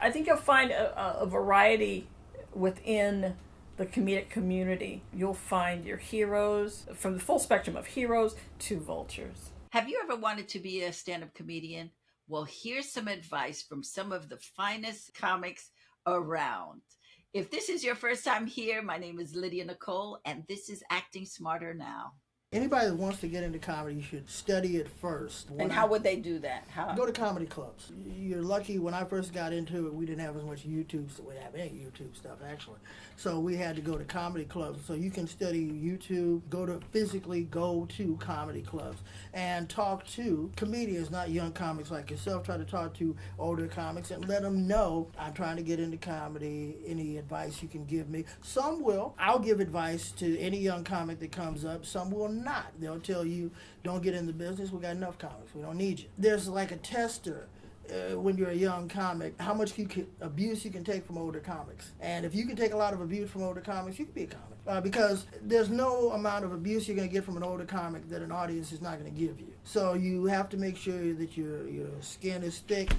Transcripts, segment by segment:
I think you'll find a variety within the comedic community. You'll find your heroes, from the full spectrum of heroes to vultures. Have you ever wanted to be a stand-up comedian? Well, here's some advice from some of the finest comics around. If this is your first time here, my name is Lydia Nicole, and this is Acting Smarter Now. Anybody that wants to get into comedy should study it first. And how would they do that? How? Go to comedy clubs. You're lucky. When I first got into it, we didn't have as much YouTube. We didn't have any YouTube stuff, actually. So we had to go to comedy clubs. So you can study YouTube, physically go to comedy clubs and talk to comedians, not young comics like yourself. Try to talk to older comics and let them know, I'm trying to get into comedy. Any advice you can give me? Some will. I'll give advice to any young comic that comes up. Some will not. They'll tell you, don't get in the business. We got enough comics. We don't need you. There's like a tester when you're a young comic, how much abuse you can take from older comics. And if you can take a lot of abuse from older comics, you can be a comic. Because there's no amount of abuse you're going to get from an older comic that an audience is not going to give you. So you have to make sure that your skin is thick.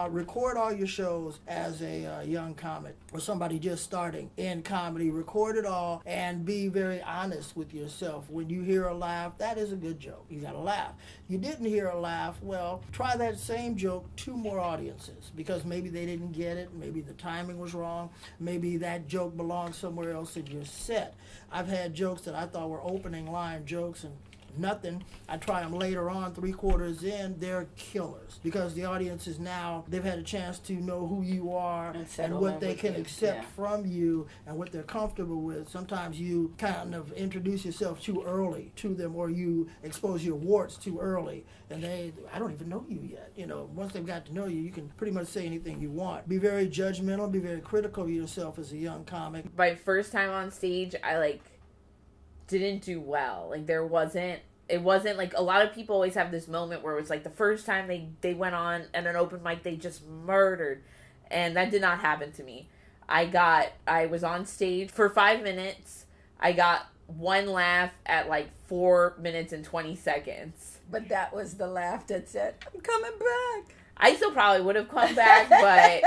Record all your shows as a young comic or somebody just starting in comedy. Record it all and be very honest with yourself. When you hear a laugh, that is a good joke. You got to laugh. You didn't hear a laugh, well, try that same joke 2 more audiences, because maybe they didn't get it, maybe the timing was wrong, maybe that joke belongs somewhere else in your set. I've had jokes that I thought were opening line jokes and nothing. I try them later on, 3/4 in, they're killers, because the audience is now, they've had a chance to know who you are and what they can accept from you and what they're comfortable with. Sometimes you kind of introduce yourself too early to them, or you expose your warts too early, and I don't even know you yet. Once they've got to know you, you can pretty much say anything you want. Be very judgmental, be very critical of yourself as a young comic. My first time on stage, I didn't do well. It wasn't like, a lot of people always have this moment where it was like the first time they went on at an open mic, they just murdered. And that did not happen to me. I was on stage for 5 minutes. I got 1 laugh at 4 minutes and 20 seconds. But that was the laugh that said, I'm coming back. I still probably would have come back, but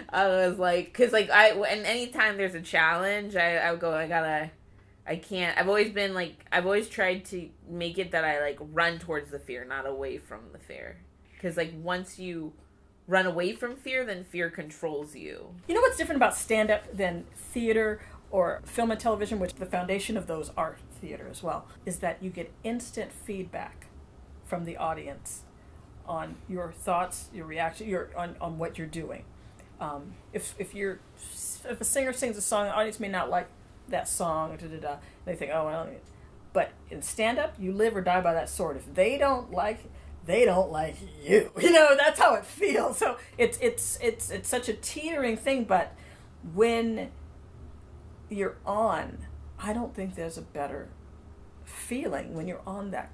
I was because and anytime there's a challenge, I would go, I can't. I've always tried to make it that I run towards the fear, not away from the fear. Because once you run away from fear, then fear controls you. You know what's different about stand-up than theater or film and television, which the foundation of those are theater as well, is that you get instant feedback from the audience on your thoughts, your reaction, on what you're doing. If a singer sings a song, the audience may not like that song, they think, oh well. But in stand-up, you live or die by that sword. If they don't like you. That's how it feels. So it's such a teetering thing. But when you're on, I don't think there's a better feeling when you're on that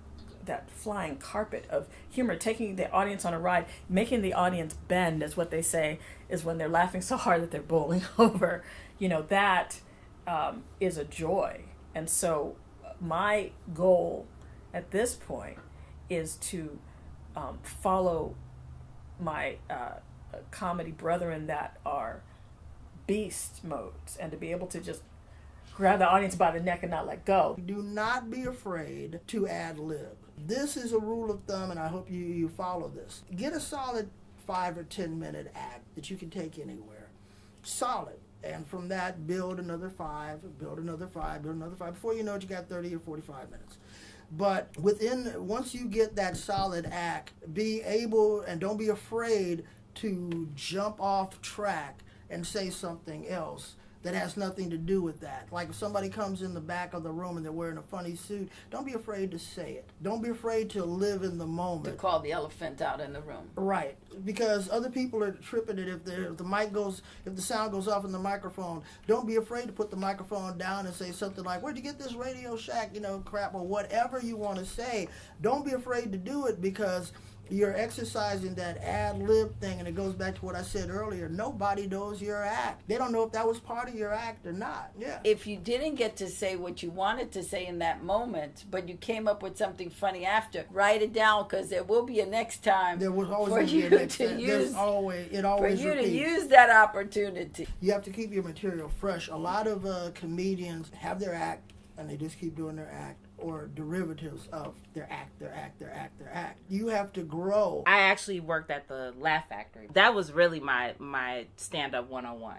flying carpet of humor, taking the audience on a ride, making the audience bend, is what they say, is when they're laughing so hard that they're bowling over. That is a joy. And so my goal at this point is to follow my comedy brethren that are beast modes, and to be able to just grab the audience by the neck and not let go. Do not be afraid to ad-lib. This is a rule of thumb, and I hope you follow this. Get a solid 5 or 10 minute act that you can take anywhere. Solid. And from that, build another 5, build another 5, build another 5. Before you know it, you got 30 or 45 minutes. But once you get that solid act, be able, and don't be afraid to jump off track and say something else that has nothing to do with that. Like if somebody comes in the back of the room and they're wearing a funny suit, don't be afraid to say it. Don't be afraid to live in the moment. To call the elephant out in the room. Right. Because other people are tripping it if the sound goes off in the microphone. Don't be afraid to put the microphone down and say something like, where'd you get this Radio Shack, crap, or whatever you want to say. Don't be afraid to do it, because You're exercising that ad-lib thing, and it goes back to what I said earlier. Nobody knows your act. They don't know if that was part of your act or not. Yeah. If you didn't get to say what you wanted to say in that moment, but you came up with something funny after, write it down, because there will be a next time. There was always for going to be you a next to time. use, It always for you repeats. to use that opportunity. You have to keep your material fresh. A lot of comedians have their act, and they just keep doing their act, or derivatives of their act. You have to grow. I actually worked at the Laugh Factory. That was really my stand-up 101.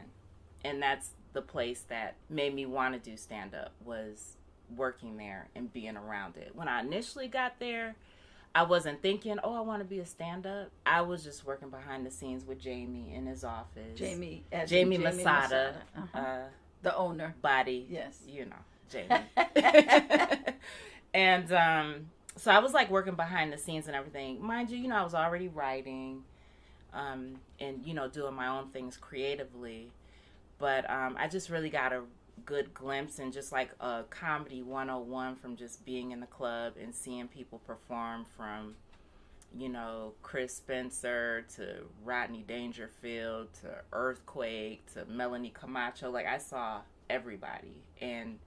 And that's the place that made me want to do stand-up, was working there and being around it. When I initially got there, I wasn't thinking, oh, I want to be a stand-up. I was just working behind the scenes with Jamie in his office. Jamie Masada. The owner. Body. Yes. You know, Jamie. And so I was like working behind the scenes and everything. Mind you, you know, I was already writing and, you know, doing my own things creatively. But I just really got a good glimpse and just like a comedy 101 from just being in the club and seeing people perform, from, you know, Chris Spencer to Rodney Dangerfield to Earthquake to Melanie Camacho. Like, I saw everybody, and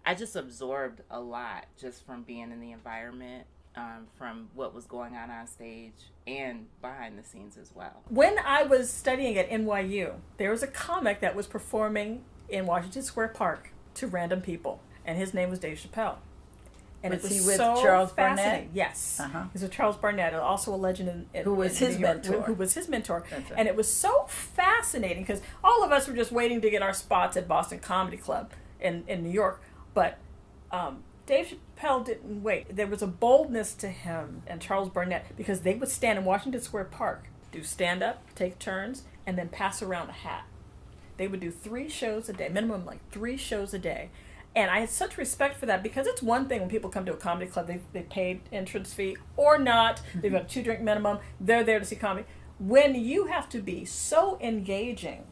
I just absorbed a lot just from being in the environment, from what was going on stage and behind the scenes as well. When I was studying at NYU, there was a comic that was performing in Washington Square Park to random people, and his name was Dave Chappelle. And Was it was he with so Charles Barnett? fascinating. Yes. Uh-huh. He was with Charles Barnett, also a legend in Who was in his New York, mentor. Who was his mentor. That's right. And it was so fascinating because all of us were just waiting to get our spots at Boston Comedy Club in New York. But Dave Chappelle didn't wait. There was a boldness to him and Charles Barnett, because they would stand in Washington Square Park, do stand-up, take turns, and then pass around a hat. They would do 3 shows a day, minimum like 3 shows a day. And I had such respect for that, because it's one thing when people come to a comedy club, they paid entrance fee or not, they've got a 2-drink minimum, they're there to see comedy. When you have to be so engaging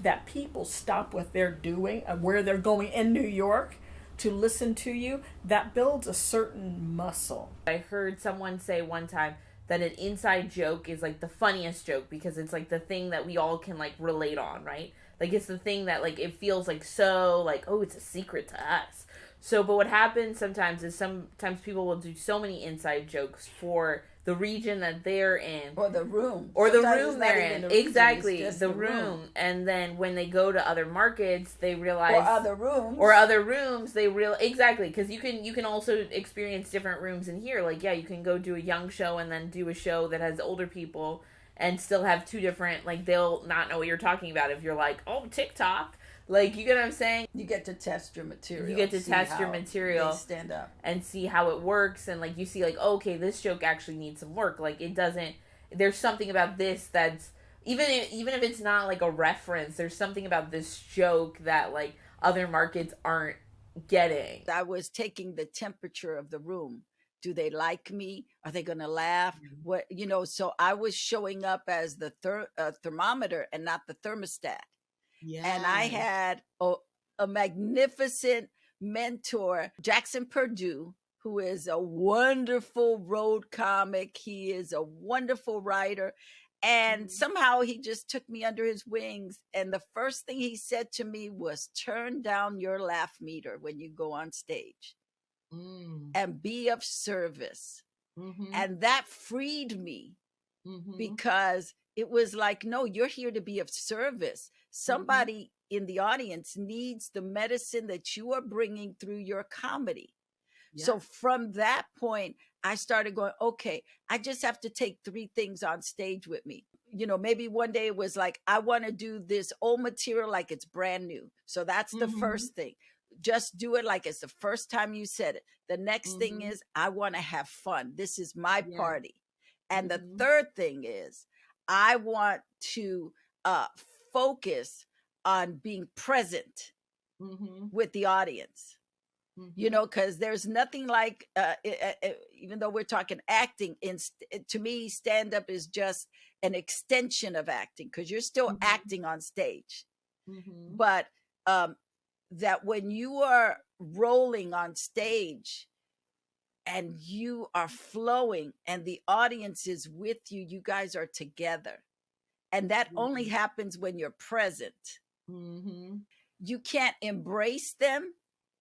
that people stop what they're doing, where they're going in New York, to listen to you, that builds a certain muscle. I heard someone say one time that an inside joke is like the funniest joke, because it's like the thing that we all can like relate on, right? Like, it's the thing that like it feels like so like, oh, it's a secret to us. So, but what happens sometimes is sometimes people will do so many inside jokes for the region that they're in, Or the room. or the Sometimes room it's not they're even in. the reason, Exactly, it's just the room. And then when they go to other markets, they realize, Or other rooms. or other rooms, they exactly, because you can also experience different rooms in here. Like, yeah, you can go do a young show and then do a show that has older people, and still have 2 different, like, they'll not know what you're talking about if you're like, oh, TikTok. Like, you get what I'm saying? You get to test your material. You get to see test your how material. they stand up. And see how it works, and like you see like, oh, okay, this joke actually needs some work. Like, it doesn't, there's something about this that's even if it's not like a reference, there's something about this joke that like other markets aren't getting. I was taking the temperature of the room. Do they like me? Are they going to laugh? What, you know, so I was showing up as the thermometer and not the thermostat. Yeah. And I had a magnificent mentor, Jackson Purdue, who is a wonderful road comic. He is a wonderful writer. And somehow he just took me under his wings. And the first thing he said to me was, turn down your laugh meter when you go on stage and be of service. And that freed me because it was like, no, you're here to be of service. Somebody in the audience needs the medicine that you are bringing through your comedy. Yeah. So from that point, I started going, okay, I just have to take 3 things on stage with me. You know, maybe one day it was like, I want to do this old material like it's brand new. So that's the first thing. Just do it like it's the first time you said it. The next thing is, I want to have fun. This is my party. And the third thing is, I want to focus on being present with the audience. You know, because there's nothing like, even though we're talking acting, to me, stand-up is just an extension of acting, because you're still acting on stage. But that when you are rolling on stage, and you are flowing and the audience is with you. You guys are together. And that only happens when you're present. Mm-hmm. You can't embrace them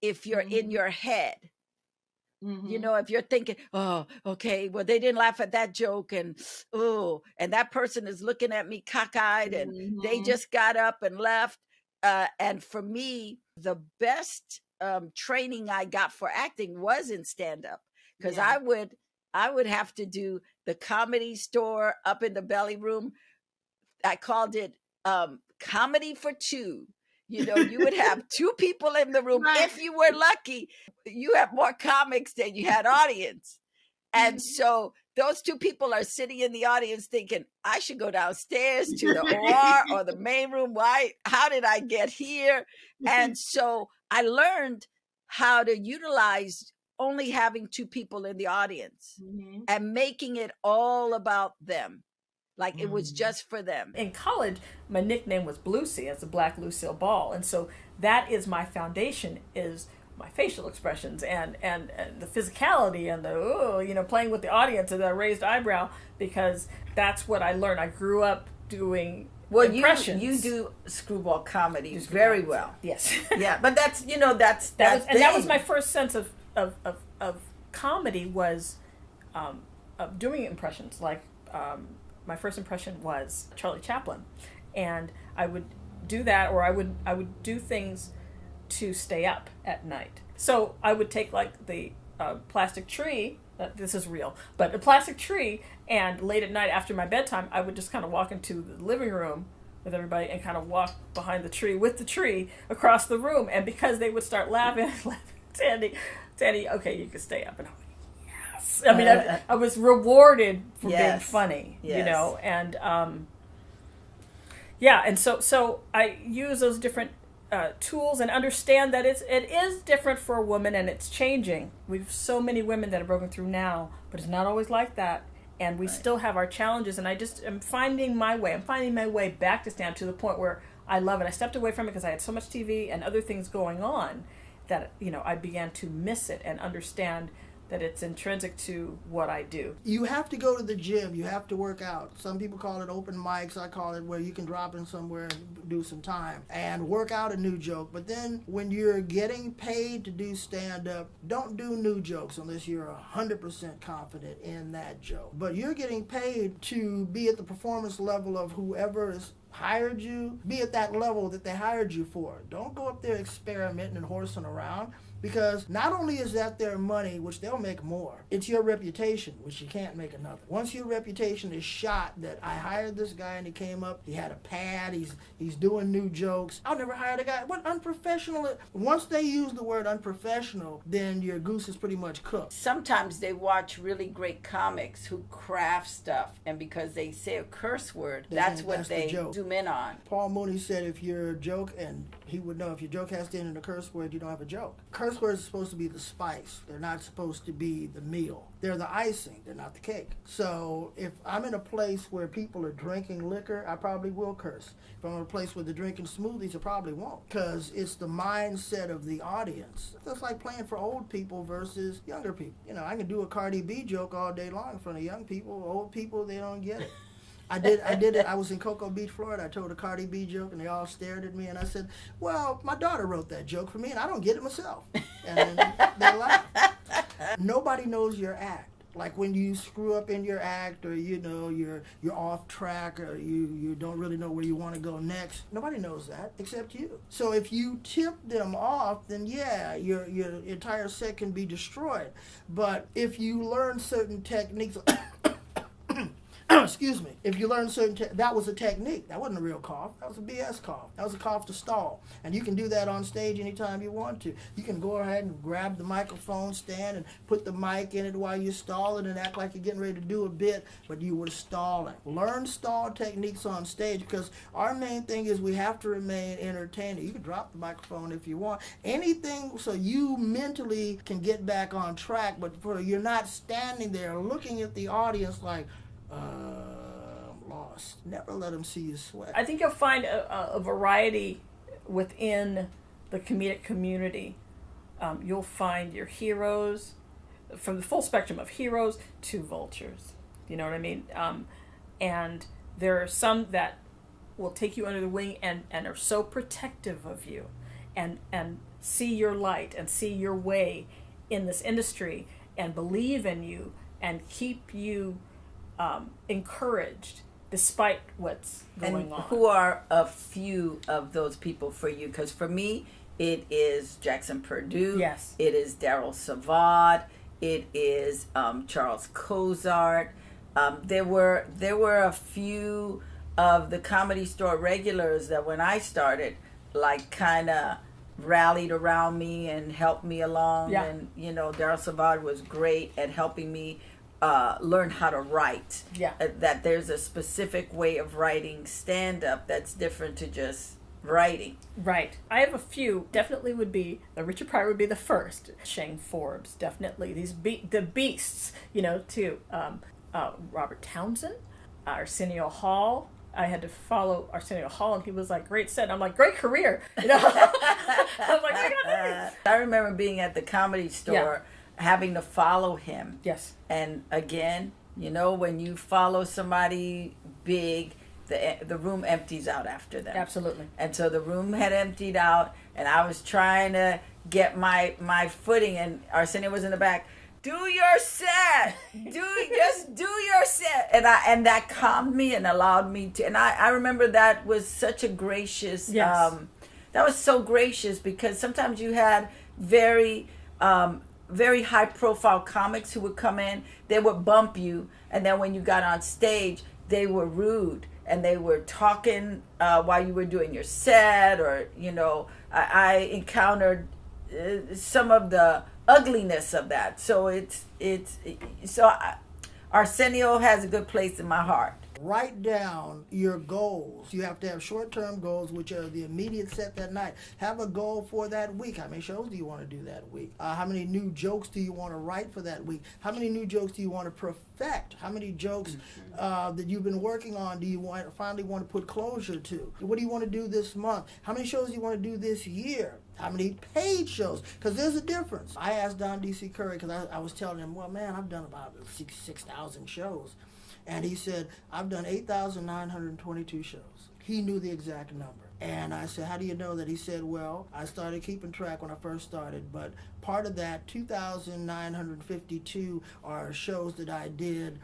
if you're in your head. Mm-hmm. You know, if you're thinking, oh, okay, well, they didn't laugh at that joke, and and that person is looking at me cockeyed, and they just got up and left. And for me, the best training I got for acting was in stand-up, because I would have to do the Comedy Store up in the belly room. I called it comedy for two. You know, you would have two people in the room. Right. If you were lucky, you have more comics than you had audience. And so those two people are sitting in the audience thinking, I should go downstairs to the OR or the main room. Why? How did I get here? And so I learned how to utilize only having two people in the audience and making it all about them. Like it was just for them. In college, my nickname was Bluesy, as a black Lucille Ball. And so that is my foundation, is my facial expressions and the physicality and the, playing with the audience and the raised eyebrow, because that's what I learned. I grew up doing impressions. You do screwball comedy very well. Yes. Yeah, but that's, that was my first sense of comedy, was of doing impressions. Like, my first impression was Charlie Chaplin, and I would do that, or I would do things to stay up at night. So I would take like the plastic tree. This is real, but a plastic tree, and late at night after my bedtime, I would just kind of walk into the living room with everybody and kind of walk behind the tree with the tree across the room. And because they would start laughing, Sandy, okay, you can stay up. And I'm like, yes. I mean, I was rewarded for being funny, and and so I use those different tools and understand that it is different for a woman, and it's changing. We've so many women that are broken through now, but it's not always like that, and we still have our challenges. And I just am finding my way. I'm finding my way back to stand, to the point where I love it. I stepped away from it because I had so much TV and other things going on that I began to miss it and understand that it's intrinsic to what I do. You have to go to the gym. You have to work out. Some people call it open mics. I call it where you can drop in somewhere and do some time and work out a new joke. But then when you're getting paid to do stand-up, don't do new jokes unless you're 100% confident in that joke. But you're getting paid to be at the performance level of whoever is hired you. Be at that level that they hired you for. Don't go up there experimenting and horsing around. Because not only is that their money, which they'll make more, it's your reputation, which you can't make another. Once your reputation is shot, that I hired this guy and he came up, he had a pad, he's doing new jokes. I'll never hire the guy. What unprofessional? Once they use the word unprofessional, then your goose is pretty much cooked. Sometimes they watch really great comics who craft stuff, and because they say a curse word, that's what they zoom in on. Paul Mooney said if your joke, and he would know if your joke has to end in a curse word, you don't have a joke. Curse words are supposed to be the spice. They're not supposed to be the meal. They're the icing. They're not the cake. So if I'm in a place where people are drinking liquor, I probably will curse. If I'm in a place where they're drinking smoothies, I probably won't. Because it's the mindset of the audience. That's like playing for old people versus younger people. I can do a Cardi B joke all day long in front of young people. Old people, they don't get it. I did it. I was in Cocoa Beach, Florida. I told a Cardi B joke, and they all stared at me. And I said, well, my daughter wrote that joke for me, and I don't get it myself. And then they laughed. Nobody knows your act. Like when you screw up in your act, or you're off track, or you don't really know where you want to go next. Nobody knows that except you. So if you tip them off, then yeah, your entire set can be destroyed. But if you learn certain techniques. Excuse me. If you learn that was a technique. That wasn't a real cough. That was a BS cough. That was a cough to stall. And you can do that on stage anytime you want to. You can go ahead and grab the microphone stand and put the mic in it while you're stalling and act like you're getting ready to do a bit, but you were stalling. Learn stall techniques on stage, because our main thing is we have to remain entertaining. You can drop the microphone if you want. Anything so you mentally can get back on track, but you're not standing there looking at the audience like, I'm lost. Never let them see you sweat. I think you'll find a variety within the comedic community. You'll find your heroes, from the full spectrum of heroes to vultures. You know what I mean? And there are some that will take you under the wing and are so protective of you and see your light and see your way in this industry and believe in you and keep you encouraged despite what's going on. Who are a few of those people for you? Because for me, it is Jackson Purdue. Yes. It is Daryl Savad. It is Charles Cozart. There were a few of the Comedy Store regulars that when I started, like kind of rallied around me and helped me along. Yeah. And, Daryl Savad was great at helping me learn how to write. Yeah. That there's a specific way of writing stand-up that's different to just writing. Right. I have a few. Definitely would be, Richard Pryor would be the first. Shane Forbes, definitely. These the beasts, too. Robert Townsend, Arsenio Hall. I had to follow Arsenio Hall, and he was like, great set. I'm like, great career. I was like, I got this. I remember being at the Comedy Store, having to follow him. Yes. And again, when you follow somebody big, the room empties out after them. Absolutely. And so the room had emptied out, and I was trying to get my footing, and Arsenio was in the back. Do your set. Just do your set. And that calmed me and allowed me to. And I remember that was such a gracious. Yes. That was so gracious because sometimes you had very high profile comics who would come in. They would bump you, and then when you got on stage, they were rude and they were talking while you were doing your set, or I encountered some of the ugliness of that. So Arsenio has a good place in my heart. Write down your goals. You have to have short-term goals, which are the immediate set that night. Have a goal for that week. How many shows do you want to do that week? How many new jokes do you want to write for that week? How many new jokes do you want to perfect? How many jokes that you've been working on do you finally want to put closure to? What do you want to do this month? How many shows do you want to do this year? How many paid shows? Because there's a difference. I asked Don D.C. Curry, because I was telling him, well, man, I've done about 6,000 shows. And he said, I've done 8,922 shows. He knew the exact number. And I said, how do you know that? He said, well, I started keeping track when I first started, but part of that 2,952 are shows that I did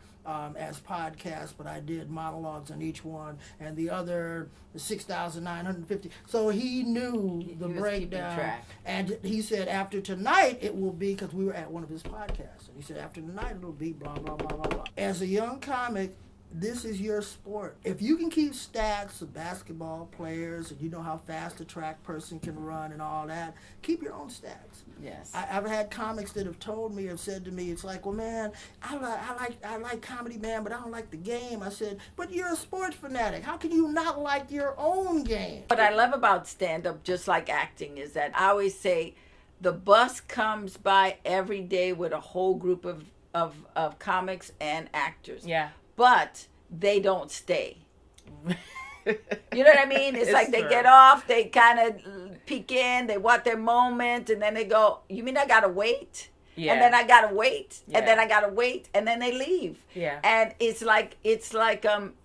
as podcasts, but I did monologues on each one, and the other 6,950. So he knew the breakdown. And he said, after tonight, it will be, because we were at one of his podcasts, and he said, after tonight, it'll be blah, blah, blah, blah, blah. As a young comic, this is your sport. If you can keep stats of basketball players and you know how fast a track person can run and all that, keep your own stats. Yes. I've had comics that have said to me, it's like, well, man, I like comedy, man, but I don't like the game. I said, but you're a sports fanatic. How can you not like your own game? What I love about stand-up, just like acting, is that I always say the bus comes by every day with a whole group of comics and actors. Yeah. But they don't stay. You know what I mean? It's like they true. get off, they kind of peek in, they want their moment, and then they go, you mean I gotta wait? Yeah. And then I gotta wait, Yeah. and then I gotta wait, and then they leave. Yeah. And it's like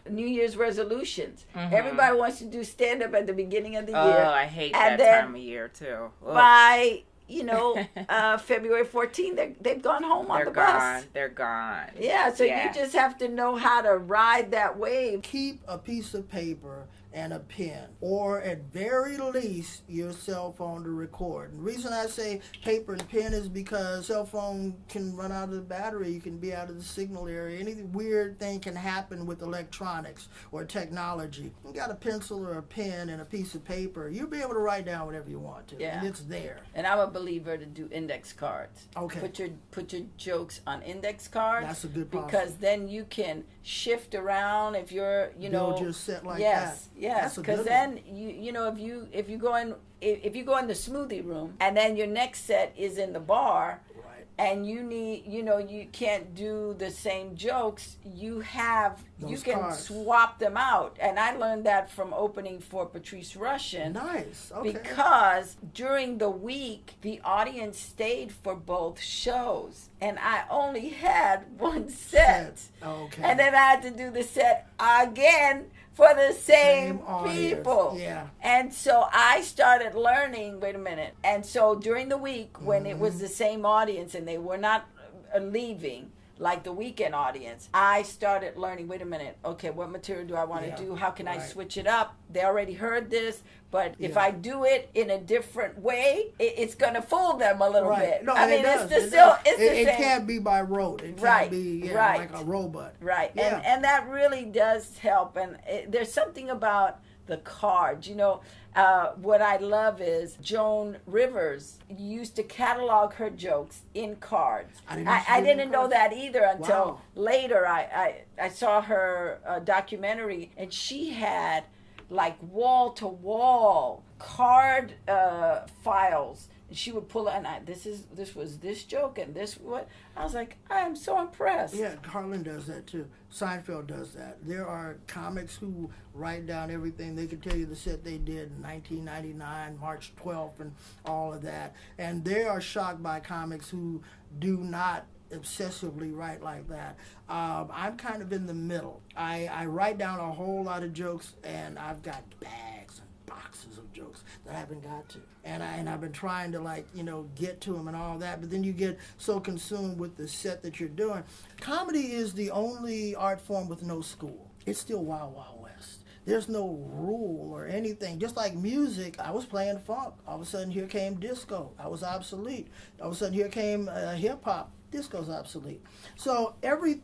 New Year's resolutions. Mhm. Everybody wants to do stand-up at the beginning of the Oh, year. I hate And that then time of year too. Ugh. By February 14th, they've gone home on They're the gone. bus. They're gone. Yeah, so Yeah. you just have to know how to ride that wave. Keep a piece of paper and a pen, or at very least your cell phone to record. And the reason I say paper and pen is because cell phone can run out of the battery, you can be out of the signal area, any weird thing can happen with electronics or technology. You got a pencil or a pen and a piece of paper, you'll be able to write down whatever you want to, Yeah. and it's there. And I'm a believer to do index cards. Okay. Put your jokes on index cards. That's a good policy. Because then you can shift around if you're Build your set like yes, that. Yes, That's a because good then if you go in the smoothie room and then your next set is in the bar, Right. and you need, you can't do the same jokes, you Those can cards. swap them out. And I learned that from opening for Patrice Rushen. Nice. Okay. Because during the week, the audience stayed for both shows. And I only had one set. Okay. And then I had to do the set again for the same audience. people. Yeah. And so I started learning, wait a minute. And so during the week, when it was the same audience and they were not leaving, like the weekend audience, I started learning, wait a minute, okay, what material do I want to do? How can I switch it up? They already heard this, but if I do it in a different way, it's going to fool them a little bit. No, I mean, it's the same. It can't be by rote. It can't be like a robot. Right. Yeah. And that really does help. And there's something about the cards. What I love is Joan Rivers used to catalog her jokes in cards. I didn't know that either until later. I saw her documentary, and she had like wall to wall card files. And she would pull it, and this was this joke, and this what. I was like, I am so impressed. Yeah, Carlin does that too. Seinfeld does that. There are comics who write down everything. They can tell you the set they did in 1999, March 12th, and all of that. And they are shocked by comics who do not obsessively write like that. I'm kind of in the middle. I write down a whole lot of jokes, and I've got bags and boxes of jokes that I haven't got to. And I've been trying to get to them and all that, but then you get so consumed with the set that you're doing. Comedy is the only art form with no school. It's still Wild Wild West. There's no rule or anything. Just like music, I was playing funk. All of a sudden, here came disco. I was obsolete. All of a sudden, here came hip-hop. Disco's obsolete. So every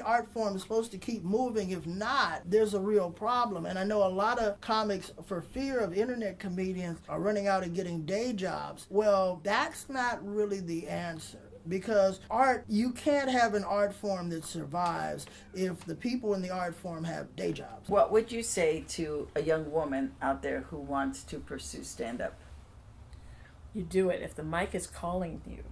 art form is supposed to keep moving. If not, there's a real problem. And I know a lot of comics, for fear of internet comedians, are running out and getting day jobs. Well, that's not really the answer. Because you can't have an art form that survives if the people in the art form have day jobs. What would you say to a young woman out there who wants to pursue stand-up? You do it. If the mic is calling you,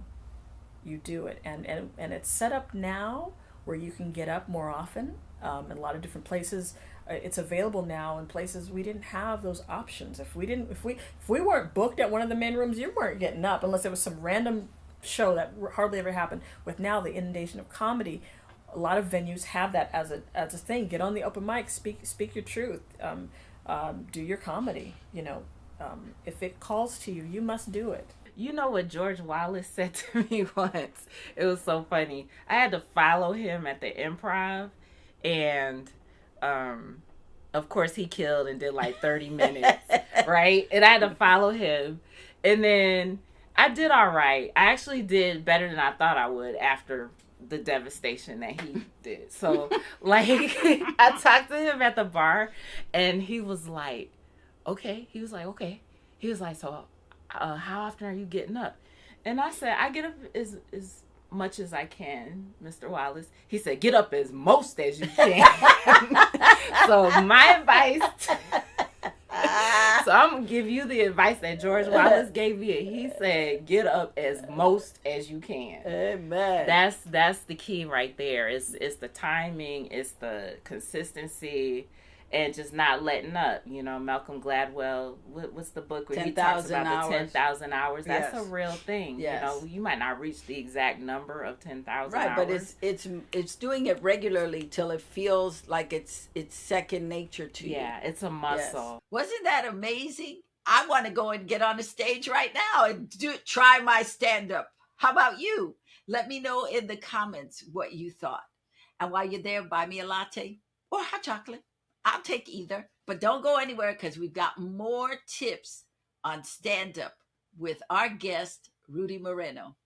you do it. And it's set up now where you can get up more often in a lot of different places. It's available now in places we didn't have those options. If we weren't booked at one of the main rooms, you weren't getting up unless it was some random show that hardly ever happened. With now the inundation of comedy, a lot of venues have that as a thing. Get on the open mic, speak your truth, do your comedy. If it calls to you, you must do it. You know what George Wallace said to me once? It was so funny. I had to follow him at the Improv, and of course he killed and did like 30 minutes, right? And I had to follow him, and then I did all right. I actually did better than I thought I would after the devastation that he did. So, I talked to him at the bar, and he was like, okay. He was like, okay. He was like, so how often are you getting up? And I said, I get up as much as I can, Mr. Wallace. He said, get up as most as you can. So my advice... So I'm going to give you the advice that George Wallace gave me. He said, get up as most as you can. Amen. That's the key right there. It's the timing, it's the consistency, and just not letting up. Malcolm Gladwell, what's the book where he talks about the 10,000 hours? That's a real thing. Yes. You might not reach the exact number of 10,000 hours. Right, but it's doing it regularly till it feels like it's second nature to you. Yeah, it's a muscle. Yes. Wasn't that amazing? I want to go and get on the stage right now and try my stand-up. How about you? Let me know in the comments what you thought. And while you're there, buy me a latte or hot chocolate. I'll take either, but don't go anywhere because we've got more tips on stand-up with our guest, Rudy Moreno.